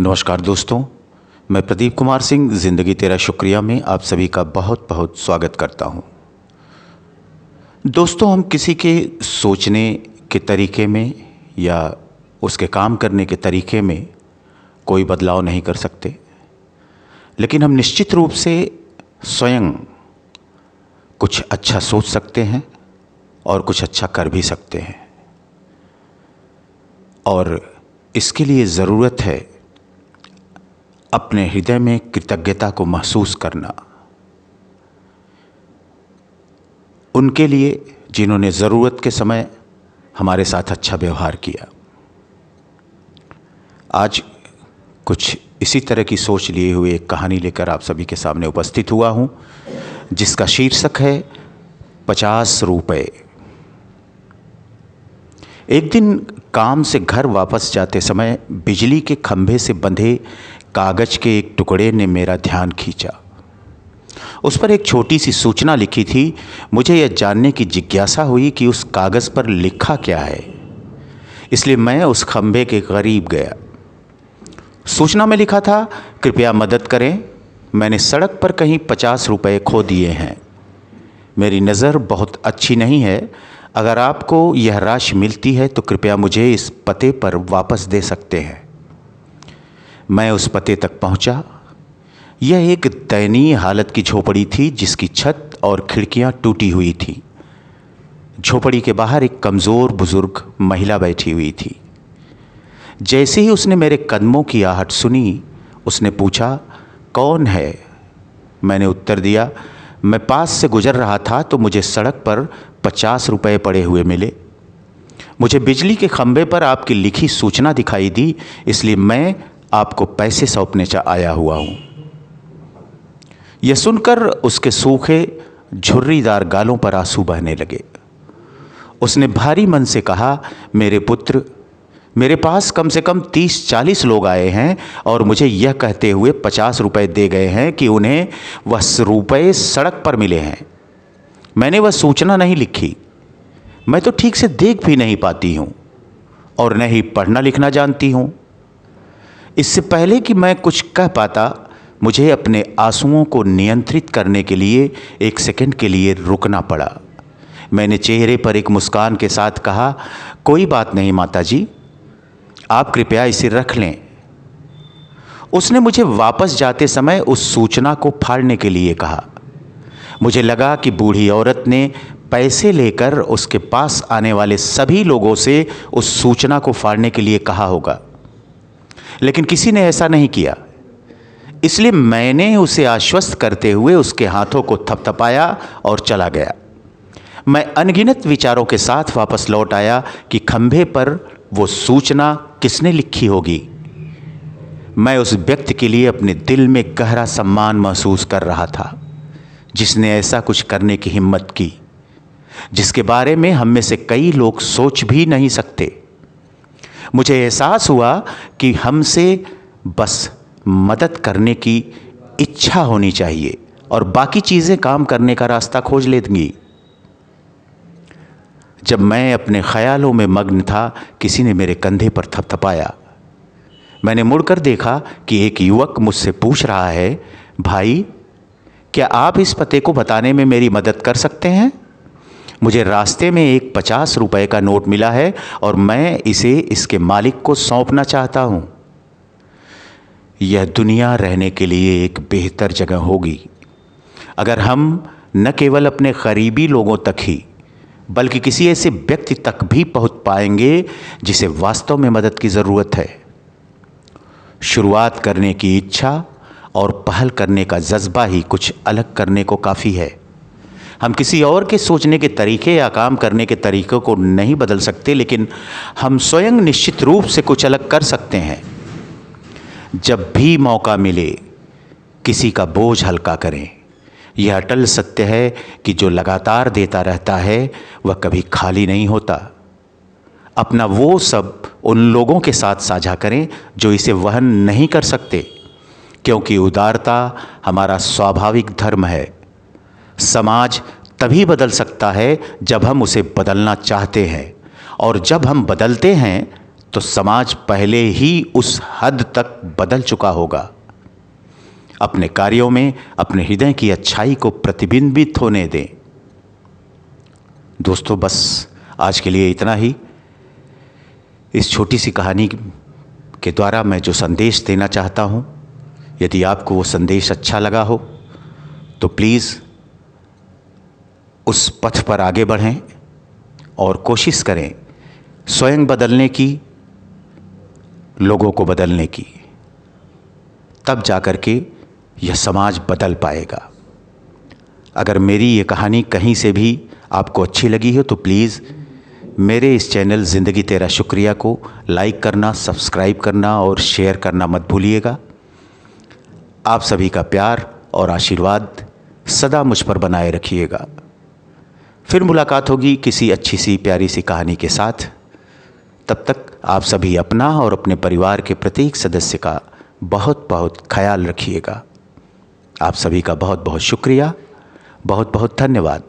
नमस्कार दोस्तों, मैं प्रदीप कुमार सिंह ज़िंदगी तेरा शुक्रिया में आप सभी का बहुत बहुत स्वागत करता हूं। दोस्तों, हम किसी के सोचने के तरीके में या उसके काम करने के तरीके में कोई बदलाव नहीं कर सकते, लेकिन हम निश्चित रूप से स्वयं कुछ अच्छा सोच सकते हैं और कुछ अच्छा कर भी सकते हैं। और इसके लिए ज़रूरत है अपने हृदय में कृतज्ञता को महसूस करना उनके लिए जिन्होंने ज़रूरत के समय हमारे साथ अच्छा व्यवहार किया। आज कुछ इसी तरह की सोच लिए हुए एक कहानी लेकर आप सभी के सामने उपस्थित हुआ हूं, जिसका शीर्षक है 50 रुपये। एक दिन काम से घर वापस जाते समय बिजली के खंभे से बंधे कागज के एक टुकड़े ने मेरा ध्यान खींचा। उस पर एक छोटी सी सूचना लिखी थी। मुझे यह जानने की जिज्ञासा हुई कि उस कागज़ पर लिखा क्या है, इसलिए मैं उस खंभे के करीब गया। सूचना में लिखा था, कृपया मदद करें, मैंने सड़क पर कहीं 50 रुपये खो दिए हैं। मेरी नज़र बहुत अच्छी नहीं है, अगर आपको यह राशि मिलती है तो कृपया मुझे इस पते पर वापस दे सकते हैं। मैं उस पते तक पहुंचा। यह एक दयनीय हालत की झोपड़ी थी, जिसकी छत और खिड़कियां टूटी हुई थी। झोपड़ी के बाहर एक कमज़ोर बुजुर्ग महिला बैठी हुई थी। जैसे ही उसने मेरे कदमों की आहट सुनी, उसने पूछा, कौन है? मैंने उत्तर दिया, मैं पास से गुजर रहा था तो मुझे सड़क पर 50 रुपये पड़े हुए मिले। मुझे बिजली के खंभे पर आपकी लिखी सूचना दिखाई दी, इसलिए मैं आपको पैसे सौंपने आया हुआ हूँ। यह सुनकर उसके सूखे झुर्रीदार गालों पर आंसू बहने लगे। उसने भारी मन से कहा, मेरे पुत्र, मेरे पास कम से कम 30-40 लोग आए हैं और मुझे यह कहते हुए 50 रुपये दे गए हैं कि उन्हें वह रुपये सड़क पर मिले हैं। मैंने वह सूचना नहीं लिखी। मैं तो ठीक से देख भी नहीं पाती हूँ और न ही पढ़ना लिखना जानती हूँ। इससे पहले कि मैं कुछ कह पाता, मुझे अपने आंसुओं को नियंत्रित करने के लिए एक सेकंड के लिए रुकना पड़ा। मैंने चेहरे पर एक मुस्कान के साथ कहा, कोई बात नहीं माताजी, आप कृपया इसे रख लें। उसने मुझे वापस जाते समय उस सूचना को फाड़ने के लिए कहा। मुझे लगा कि बूढ़ी औरत ने पैसे लेकर उसके पास आने वाले सभी लोगों से उस सूचना को फाड़ने के लिए कहा होगा, लेकिन किसी ने ऐसा नहीं किया। इसलिए मैंने उसे आश्वस्त करते हुए उसके हाथों को थपथपाया और चला गया। मैं अनगिनत विचारों के साथ वापस लौट आया कि खंभे पर वो सूचना किसने लिखी होगी। मैं उस व्यक्ति के लिए अपने दिल में गहरा सम्मान महसूस कर रहा था, जिसने ऐसा कुछ करने की हिम्मत की, जिसके बारे में हम में से कई लोग सोच भी नहीं सकते। मुझे एहसास हुआ कि हमसे बस मदद करने की इच्छा होनी चाहिए और बाकी चीज़ें काम करने का रास्ता खोज लेंगी। जब मैं अपने ख्यालों में मग्न था, किसी ने मेरे कंधे पर थपथपाया। मैंने मुड़कर देखा कि एक युवक मुझसे पूछ रहा है, भाई, क्या आप इस पते को बताने में मेरी मदद कर सकते हैं? मुझे रास्ते में एक 50 रुपये का नोट मिला है और मैं इसे इसके मालिक को सौंपना चाहता हूँ। यह दुनिया रहने के लिए एक बेहतर जगह होगी अगर हम न केवल अपने करीबी लोगों तक ही, बल्कि किसी ऐसे व्यक्ति तक भी पहुँच पाएंगे जिसे वास्तव में मदद की ज़रूरत है। शुरुआत करने की इच्छा और पहल करने का जज्बा ही कुछ अलग करने को काफ़ी है। हम किसी और के सोचने के तरीके या काम करने के तरीक़ों को नहीं बदल सकते, लेकिन हम स्वयं निश्चित रूप से कुछ अलग कर सकते हैं। जब भी मौका मिले, किसी का बोझ हल्का करें। यह अटल सत्य है कि जो लगातार देता रहता है वह कभी खाली नहीं होता। अपना वो सब उन लोगों के साथ साझा करें जो इसे वहन नहीं कर सकते, क्योंकि उदारता हमारा स्वाभाविक धर्म है। समाज तभी बदल सकता है जब हम उसे बदलना चाहते हैं, और जब हम बदलते हैं तो समाज पहले ही उस हद तक बदल चुका होगा। अपने कार्यों में अपने हृदय की अच्छाई को प्रतिबिंबित होने दें। दोस्तों, बस आज के लिए इतना ही। इस छोटी सी कहानी के द्वारा मैं जो संदेश देना चाहता हूँ, यदि आपको वो संदेश अच्छा लगा हो तो प्लीज़ उस पथ पर आगे बढ़ें और कोशिश करें स्वयं बदलने की, लोगों को बदलने की। तब जाकर के यह समाज बदल पाएगा। अगर मेरी ये कहानी कहीं से भी आपको अच्छी लगी हो तो प्लीज़ मेरे इस चैनल ज़िंदगी तेरा शुक्रिया को लाइक करना, सब्सक्राइब करना और शेयर करना मत भूलिएगा। आप सभी का प्यार और आशीर्वाद सदा मुझ पर बनाए रखिएगा। फिर मुलाकात होगी किसी अच्छी सी प्यारी सी कहानी के साथ। तब तक आप सभी अपना और अपने परिवार के प्रत्येक सदस्य का बहुत बहुत ख्याल रखिएगा। आप सभी का बहुत बहुत शुक्रिया, बहुत बहुत धन्यवाद।